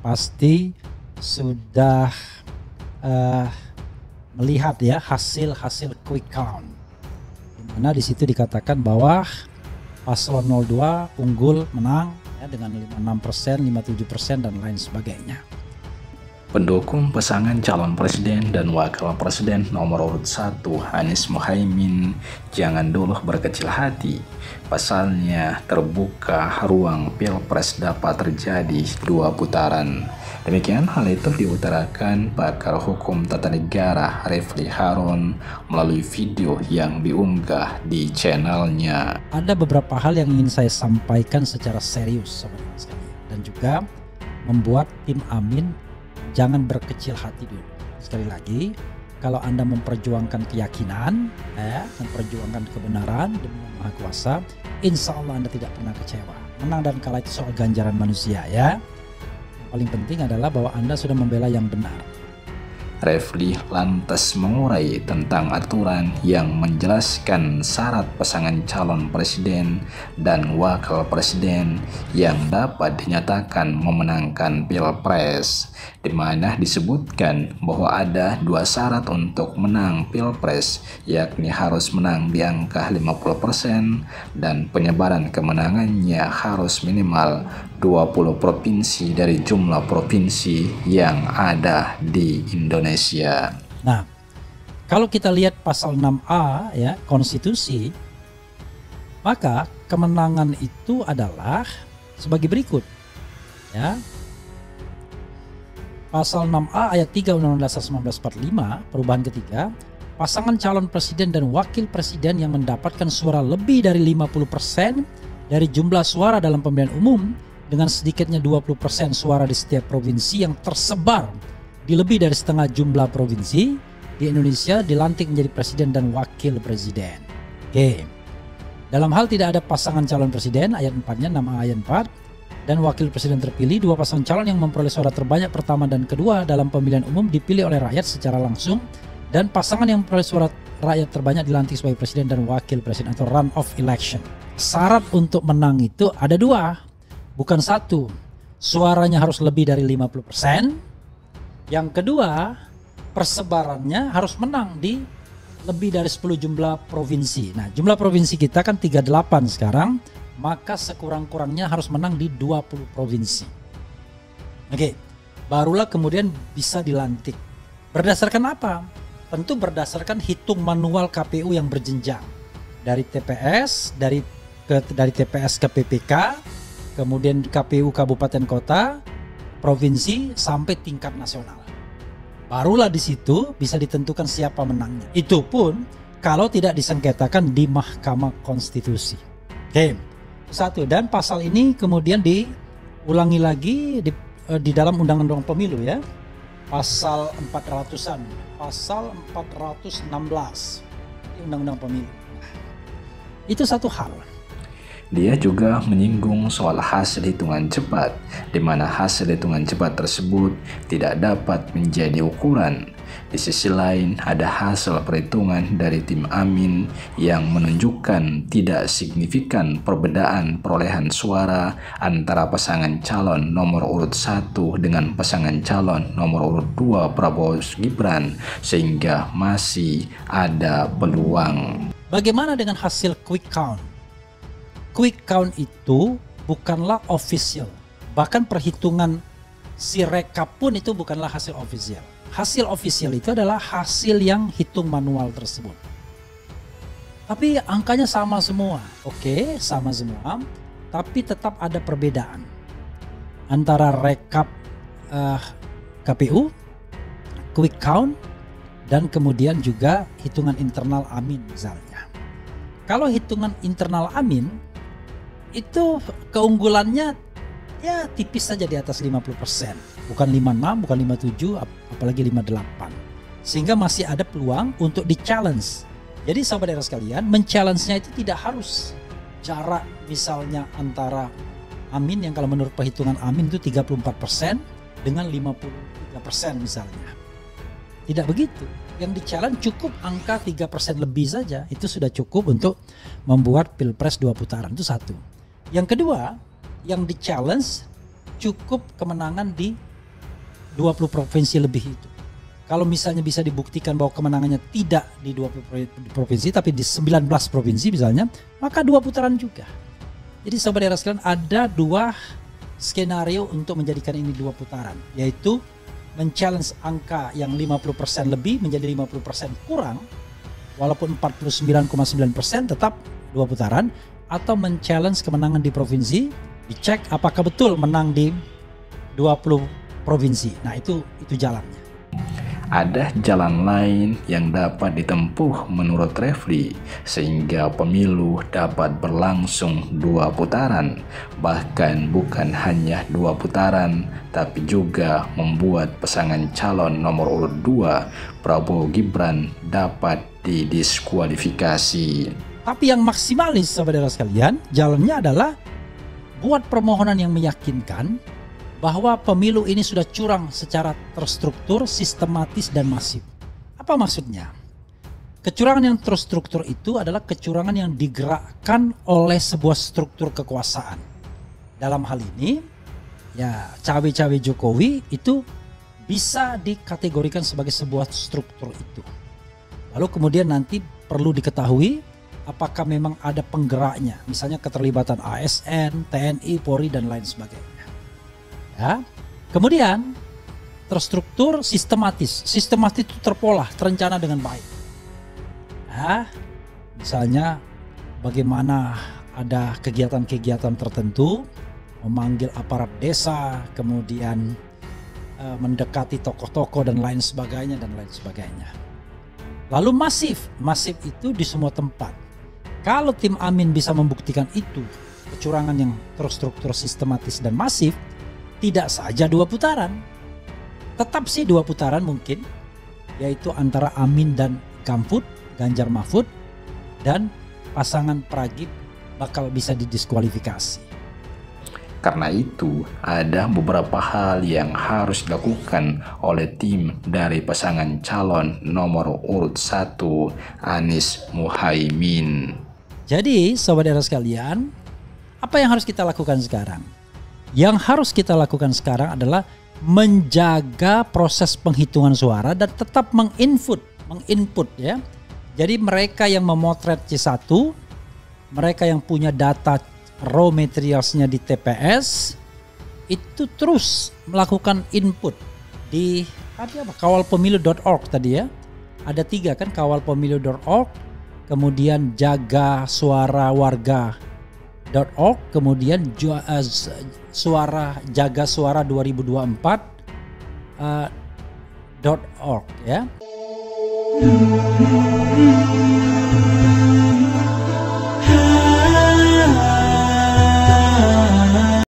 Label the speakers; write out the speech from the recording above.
Speaker 1: pasti sudah melihat ya hasil quick count, dimana di situ dikatakan bahwa paslon 02 unggul menang ya, dengan 56%, 57% dan lain sebagainya.
Speaker 2: Pendukung pasangan calon presiden dan wakil presiden nomor urut 1 Anies Mohaimin jangan dulu berkecil hati. Pasalnya terbuka ruang pilpres dapat terjadi 2 putaran. Demikian hal itu diutarakan pakar hukum tata negara Refli Harun melalui video yang diunggah di channelnya.
Speaker 1: Ada beberapa hal yang ingin saya sampaikan secara serius sebenarnya sekali, dan juga membuat tim Amin jangan berkecil hati dulu. Sekali lagi, kalau Anda memperjuangkan keyakinan, memperjuangkan kebenaran demi Yang Maha Kuasa, insya Allah Anda tidak pernah kecewa. Menang dan kalah itu soal ganjaran manusia ya. Yang paling penting adalah bahwa Anda sudah membela yang benar.
Speaker 2: Refli lantas mengurai tentang aturan yang menjelaskan syarat pasangan calon presiden dan wakil presiden yang dapat dinyatakan memenangkan pilpres, di mana disebutkan bahwa ada 2 syarat untuk menang pilpres, yakni harus menang di angka 50% dan penyebaran kemenangannya harus minimal 20 provinsi dari jumlah provinsi yang ada di Indonesia.
Speaker 1: Nah, kalau kita lihat pasal 6A ya konstitusi, maka kemenangan itu adalah sebagai berikut ya. Pasal 6A ayat 3 Undang-Undang Dasar 1945 perubahan ketiga, pasangan calon presiden dan wakil presiden yang mendapatkan suara lebih dari 50% dari jumlah suara dalam pemilihan umum dengan sedikitnya 20% suara di setiap provinsi yang tersebar di lebih dari setengah jumlah provinsi di Indonesia dilantik menjadi presiden dan wakil presiden. Oke. Dalam hal tidak ada pasangan calon presiden, ayat 4-nya 6A ayat 4, dan wakil presiden terpilih, 2 pasangan calon yang memperoleh suara terbanyak pertama dan kedua dalam pemilihan umum dipilih oleh rakyat secara langsung, dan pasangan yang memperoleh suara rakyat terbanyak dilantik sebagai presiden dan wakil presiden atau run off election. Syarat untuk menang itu ada 2. Bukan 1, suaranya harus lebih dari 50%. Yang kedua, persebarannya harus menang di lebih dari 10 jumlah provinsi. Nah, jumlah provinsi kita kan 38 sekarang, maka sekurang-kurangnya harus menang di 20 provinsi. Oke, barulah kemudian bisa dilantik. Berdasarkan apa? Tentu berdasarkan hitung manual KPU yang berjenjang. Dari TPS, dari TPS ke PPK, kemudian KPU kabupaten kota, provinsi sampai tingkat nasional. Barulah di situ bisa ditentukan siapa menangnya. Itu pun kalau tidak disengketakan di Mahkamah Konstitusi. Oke, 1. Dan pasal ini kemudian diulangi lagi di dalam Undang-Undang Pemilu ya. Pasal 400-an, pasal 416 di Undang-Undang Pemilu. Itu satu hal.
Speaker 2: Dia juga menyinggung soal hasil hitungan cepat, di mana hasil hitungan cepat tersebut tidak dapat menjadi ukuran. Di sisi lain, ada hasil perhitungan dari tim Amin yang menunjukkan tidak signifikan perbedaan perolehan suara antara pasangan calon nomor urut 1 dengan pasangan calon nomor urut 2 Prabowo Gibran, sehingga masih ada peluang.
Speaker 1: Bagaimana dengan hasil quick count? Quick count itu bukanlah official. Bahkan perhitungan si rekap pun itu bukanlah hasil official. Hasil official itu adalah hasil yang hitung manual tersebut. Tapi angkanya sama semua. Oke, sama semua. Tapi tetap ada perbedaan antara rekap KPU, quick count, dan kemudian juga hitungan internal Amin misalnya. Kalau hitungan internal Amin, itu keunggulannya ya tipis saja di atas 50%. Bukan 56, bukan 57, apalagi 58. Sehingga masih ada peluang untuk di-challenge. Jadi sahabat daerah sekalian, men-challenge-nya itu tidak harus jarak misalnya antara Amin yang kalau menurut perhitungan Amin itu 34% dengan 53% misalnya. Tidak begitu. Yang di-challenge cukup angka 3% lebih saja. Itu sudah cukup untuk membuat pilpres 2 putaran. Itu satu. Yang kedua, yang di-challenge cukup kemenangan di 20 provinsi lebih itu. Kalau misalnya bisa dibuktikan bahwa kemenangannya tidak di 20 provinsi tapi di 19 provinsi misalnya, maka 2 putaran juga. Jadi sobat era sekalian, ada 2 skenario untuk menjadikan ini 2 putaran, yaitu men-challenge angka yang 50% lebih menjadi 50% kurang, walaupun 49,9% tetap 2 putaran, atau men-challenge kemenangan di provinsi, dicek apakah betul menang di 20 provinsi. Nah itu jalannya.
Speaker 2: Ada jalan lain yang dapat ditempuh menurut Refli sehingga pemilu dapat berlangsung 2 putaran, bahkan bukan hanya 2 putaran tapi juga membuat pasangan calon nomor urut 2 Prabowo Gibran dapat didiskualifikasi.
Speaker 1: Tapi yang maksimalis saudara sekalian, jalannya adalah buat permohonan yang meyakinkan bahwa pemilu ini sudah curang secara terstruktur, sistematis, dan masif. Apa maksudnya? Kecurangan yang terstruktur itu adalah kecurangan yang digerakkan oleh sebuah struktur kekuasaan. Dalam hal ini, ya cawe-cawe Jokowi itu bisa dikategorikan sebagai sebuah struktur itu. Lalu kemudian nanti perlu diketahui apakah memang ada penggeraknya, misalnya keterlibatan ASN, TNI, Polri, dan lain sebagainya. Ya. Kemudian terstruktur, sistematis itu terpola, terencana dengan baik. Ya. Misalnya bagaimana ada kegiatan-kegiatan tertentu, memanggil aparat desa, kemudian mendekati tokoh-tokoh dan lain sebagainya. Lalu masif itu di semua tempat. Kalau tim Amin bisa membuktikan itu, kecurangan yang terstruktur, sistematis, dan masif, tidak saja 2 putaran, tetap sih 2 putaran mungkin, yaitu antara Amin dan Ganjar Mahfud, dan pasangan Pragib bakal bisa didiskualifikasi.
Speaker 2: Karena itu, ada beberapa hal yang harus dilakukan oleh tim dari pasangan calon nomor urut 1 Anies Muhaimin.
Speaker 1: Jadi, sobat era sekalian, apa yang harus kita lakukan sekarang? Yang harus kita lakukan sekarang adalah menjaga proses penghitungan suara dan tetap menginput ya. Jadi mereka yang memotret C1, mereka yang punya data raw materialsnya di TPS, itu terus melakukan input di kawalpemilu.org tadi ya. Ada 3 kan, kawalpemilu.org, kemudian jaga suara warga.org, kemudian jaga suara 2024.org ya.